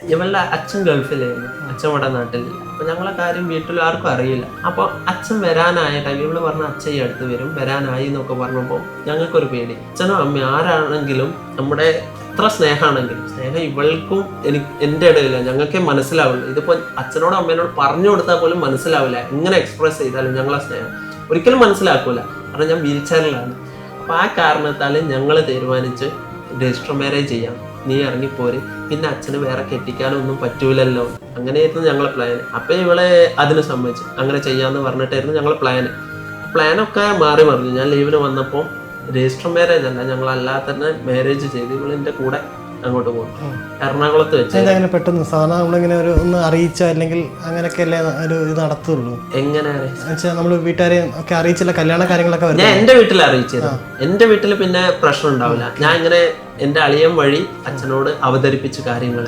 ഇവളുടെ അച്ഛൻ ഗൾഫിലായിരുന്നു, അച്ഛൻ ഇവിടെ നാട്ടിലില്ല. അപ്പൊ ഞങ്ങളെ കാര്യം വീട്ടിൽ ആർക്കും അറിയില്ല. അപ്പൊ അച്ഛൻ വരാനായ ടൈം ഇവള് പറഞ്ഞ അച്ഛൻ ഈ അടുത്ത് വരും, വരാനായി എന്നൊക്കെ പറഞ്ഞപ്പോൾ ഞങ്ങൾക്കൊരു പേടി. അച്ഛനോ അമ്മ ആരാണെങ്കിലും നമ്മുടെ എത്ര സ്നേഹമാണെങ്കിലും സ്നേഹം ഇവൾക്കും എൻ്റെ ഇടയില്ല, ഞങ്ങൾക്കേ മനസ്സിലാവുള്ളൂ. ഇതിപ്പോ അച്ഛനോടും അമ്മേനോട് പറഞ്ഞു കൊടുത്താൽ പോലും മനസ്സിലാവില്ല. എങ്ങനെ എക്സ്പ്രസ് ചെയ്താലും ഞങ്ങളെ സ്നേഹം ഒരിക്കലും മനസ്സിലാക്കൂല. കാരണം ഞാൻ വീൽ ചെയറിലാണ്. അപ്പൊ ആ കാരണത്താൽ ഞങ്ങൾ തീരുമാനിച്ച് രജിസ്റ്റർ മാരേജ് ചെയ്യാം, നീ ഇറങ്ങിപ്പോര്, പിന്നെ അച്ഛന് വേറെ കെട്ടിക്കാനൊന്നും പറ്റൂലല്ലോ. അങ്ങനെയായിരുന്നു ഞങ്ങളെ പ്ലാൻ. അപ്പൊ ഇവളെ അതിന് സമ്മതിച്ചു, അങ്ങനെ ചെയ്യാന്ന് പറഞ്ഞിട്ടായിരുന്നു ഞങ്ങളെ പ്ലാനൊക്കെ മാറി മറിഞ്ഞു. ഞാൻ ലീവിന് വന്നപ്പോൾ രജിസ്റ്റർ മാരേജ് അല്ല, ഞങ്ങൾ അല്ലാതെ തന്നെ മാരേജ് ചെയ്ത് ഇവളെന്റെ കൂടെ അങ്ങോട്ട് പോകും, എറണാകുളത്ത് വെച്ച്. പെട്ടെന്ന് സാധാരണ നമ്മളിങ്ങനെ ഒന്ന് അറിയിച്ച അല്ലെങ്കിൽ അങ്ങനെയൊക്കെ അല്ലേ ഒരു ഇത് നടത്തുള്ളൂ? എങ്ങനെ നമ്മൾ വീട്ടുകാരെ ഒക്കെ അറിയിച്ചില്ല കല്യാണ കാര്യങ്ങളൊക്കെ? ഞാൻ എന്റെ വീട്ടിൽ അറിയിച്ചിരുന്നു. എന്റെ വീട്ടിൽ പിന്നെ പ്രശ്നം ഉണ്ടാവില്ല. ഞാൻ ഇങ്ങനെ എന്റെ അളിയൻ വഴി അച്ഛനോട് അവതരിപ്പിച്ച കാര്യങ്ങൾ